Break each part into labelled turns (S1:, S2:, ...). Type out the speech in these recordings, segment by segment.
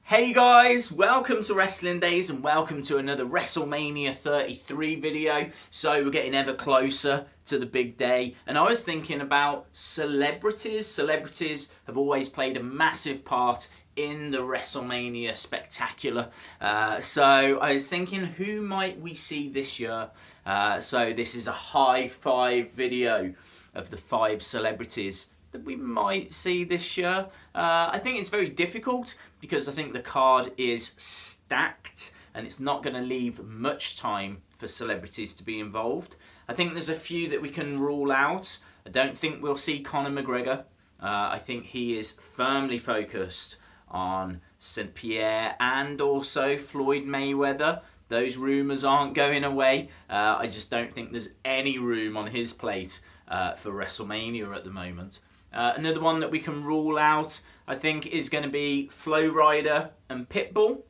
S1: Hey guys, welcome to Wrestling Days and welcome to another Wrestlemania 33 video. So we're getting ever closer to the big day, and I was thinking about celebrities. Celebrities have always played a massive part in the Wrestlemania spectacular. So I was thinking, who might we see this year? So this is a high five video of the 5 celebrities that we might see this year. I think it's very difficult because I think the card is stacked and it's not going to leave much time for celebrities to be involved. I think there's a few that we can rule out. I don't think we'll see Conor McGregor. I think he is firmly focused on St. Pierre and also Floyd Mayweather. Those rumours aren't going away. I just don't think there's any room on his plate for WrestleMania at the moment. Another one that we can rule out, I think, is going to be Flo Rida and Pitbull.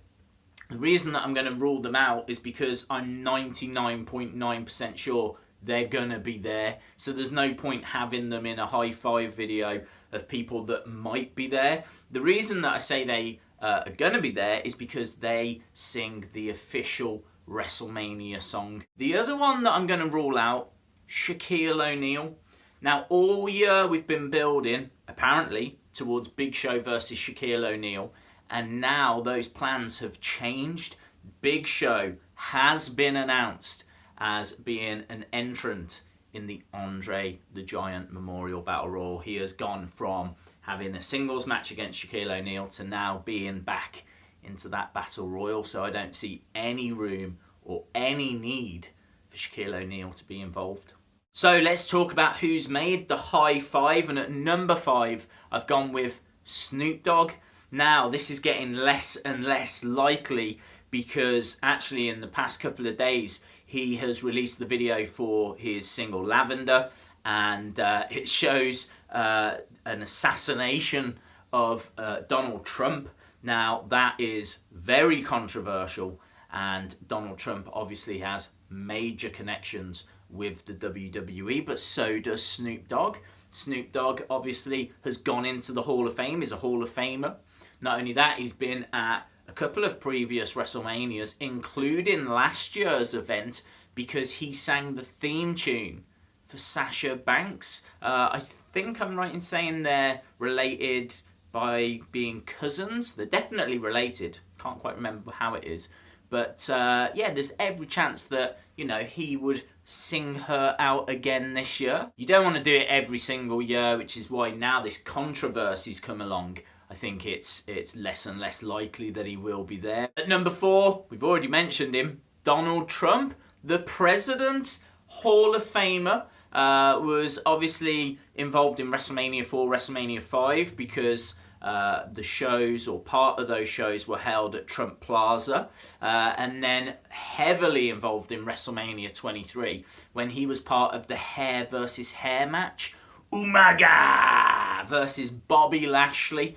S1: The reason that I'm going to rule them out is because I'm 99.9% sure they're going to be there. So there's no point having them in a high five video of people that might be there. The reason that I say they are going to be there is because they sing the official WrestleMania song. The other one that I'm going to rule out, Shaquille O'Neal. Now, all year we've been building, apparently, towards Big Show versus Shaquille O'Neal, and now those plans have changed. Big Show has been announced as being an entrant in the Andre the Giant Memorial Battle Royal. He has gone from having a singles match against Shaquille O'Neal to now being back into that Battle Royal, so I don't see any room or any need for Shaquille O'Neal to be involved. So let's talk about who's made the high five, and at number 5 I've gone with Snoop Dogg. Now this is getting less and less likely because actually in the past couple of days he has released the video for his single Lavender, and it shows an assassination of Donald Trump. Now that is very controversial, and Donald Trump obviously has major connections with the WWE, but so does Snoop Dogg. Snoop Dogg obviously has gone into the Hall of Fame, is a Hall of Famer. Not only that, he's been at a couple of previous WrestleManias, including last year's event, because he sang the theme tune for Sasha Banks. I think I'm right in saying they're related by being cousins. They're definitely related. Can't quite remember how it is. But yeah, there's every chance that, you know, he would sing her out again this year. You don't want to do it every single year, which is why now this controversy's come along. I think it's less and less likely that he will be there. At number 4, we've already mentioned him, Donald Trump, the President, Hall of Famer, was obviously involved in WrestleMania 4, WrestleMania 5 because the shows, or part of those shows, were held at Trump Plaza, and then heavily involved in WrestleMania 23 when he was part of the hair versus hair match, Umaga versus Bobby Lashley.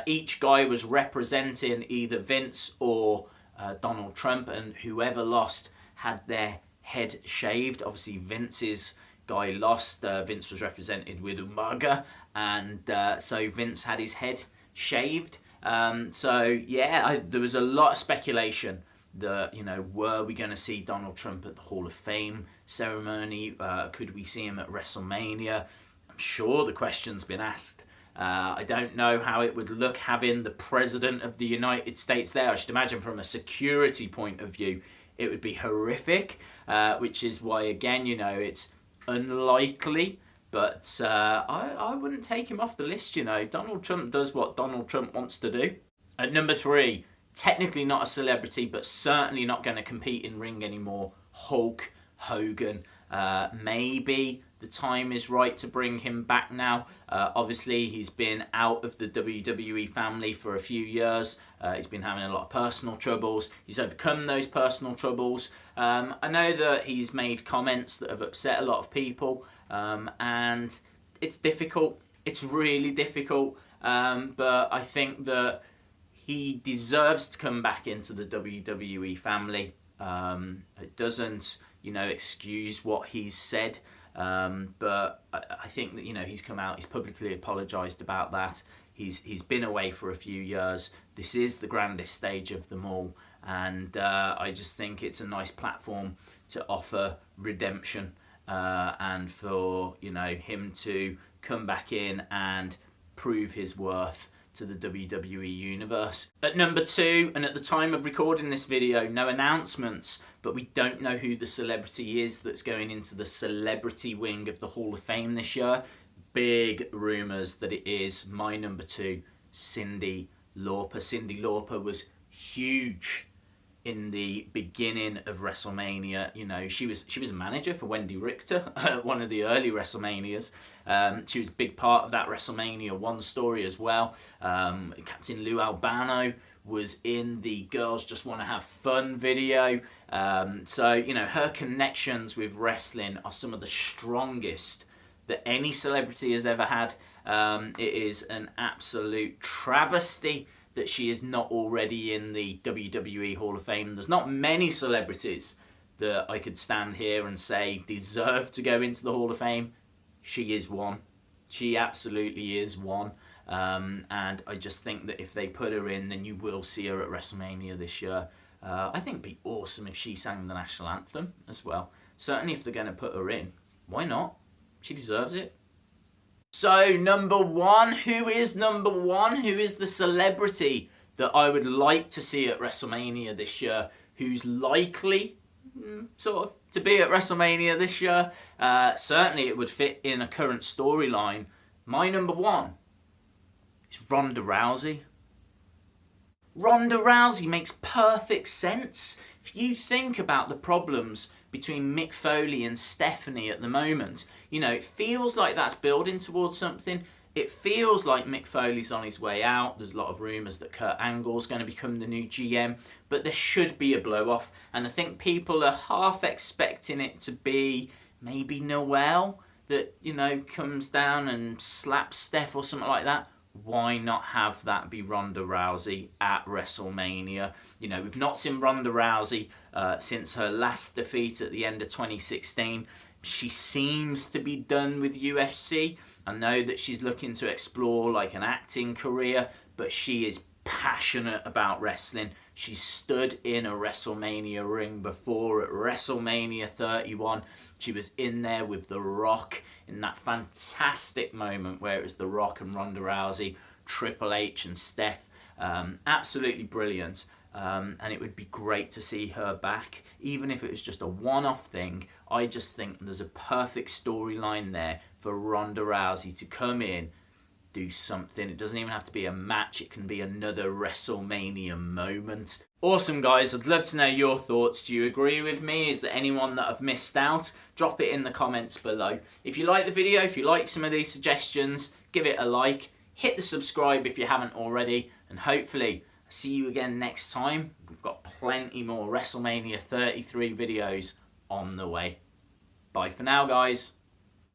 S1: Each guy was representing either Vince or Donald Trump, and whoever lost had their head shaved. Obviously Vince's guy lost. Vince was represented with Umaga, and so Vince had his head shaved. So yeah, there was a lot of speculation that, you know, were we going to see Donald Trump at the Hall of Fame ceremony? Could we see him at WrestleMania? I'm sure the question's been asked. I don't know how it would look having the President of the United States there. I should imagine from a security point of view it would be horrific, which is why, again, you know, it's unlikely, but I wouldn't take him off the list, you know. Donald Trump does what Donald Trump wants to do. At number 3, technically not a celebrity, but certainly not going to compete in ring anymore, Hulk Hogan. Maybe the time is right to bring him back now. Obviously, he's been out of the WWE family for a few years. He's been having a lot of personal troubles. He's overcome those personal troubles. I know that he's made comments that have upset a lot of people, and it's difficult. It's really difficult, but I think that he deserves to come back into the WWE family. It doesn't, you know, excuse what he's said. But I think that, you know, he's come out, he's publicly apologised about that. He's been away for a few years. This is the grandest stage of them all, and I just think it's a nice platform to offer redemption and for him to come back in and prove his worth to the WWE universe. At number 2, and at the time of recording this video, no announcements, but we don't know who the celebrity is that's going into the celebrity wing of the Hall of Fame this year. Big rumours that it is my number 2, Cyndi Lauper. Cyndi Lauper was huge in the beginning of WrestleMania. She was a manager for Wendy Richter at one of the early WrestleManias. She was a big part of that WrestleMania 1 story as well. Captain Lou Albano was in the Girls Just Want to Have Fun video. So her connections with wrestling are some of the strongest that any celebrity has ever had. It is an absolute travesty that she is not already in the WWE Hall of Fame. There's not many celebrities that I could stand here and say deserve to go into the Hall of Fame. She is one. She absolutely is one. And I just think that if they put her in, then you will see her at WrestleMania this year. I think it'd be awesome if she sang the national anthem as well. Certainly if they're going to put her in, why not? She deserves it. So, number 1, who is number 1? Who is the celebrity that I would like to see at WrestleMania this year? Who's likely, sort of, to be at WrestleMania this year? Certainly it would fit in a current storyline. My number 1 is Ronda Rousey. Ronda Rousey makes perfect sense. If you think about the problems between Mick Foley and Stephanie at the moment, it feels like that's building towards something. It feels like Mick Foley's on his way out. There's a lot of rumours that Kurt Angle's going to become the new GM, but there should be a blow-off, and I think people are half expecting it to be maybe Noelle that, comes down and slaps Steph or something like that. Why not have that be Ronda Rousey at WrestleMania? We've not seen Ronda Rousey since her last defeat at the end of 2016. She seems to be done with UFC. I know that she's looking to explore like an acting career, but she is passionate about wrestling. She stood in a WrestleMania ring before at WrestleMania 31. She was in there with The Rock in that fantastic moment where it was The Rock and Ronda Rousey, Triple H and Steph. Absolutely brilliant. And it would be great to see her back, even if it was just a one-off thing. I just think there's a perfect storyline there for Ronda Rousey to come in, do something. It doesn't even have to be a match. It can be another WrestleMania moment. Awesome, guys. I'd love to know your thoughts. Do you agree with me? Is there anyone that I've missed out? Drop it in the comments below. If you like the video, if you like some of these suggestions, give it a like. Hit the subscribe if you haven't already. And hopefully, I'll see you again next time. We've got plenty more WrestleMania 33 videos on the way. Bye for now, guys.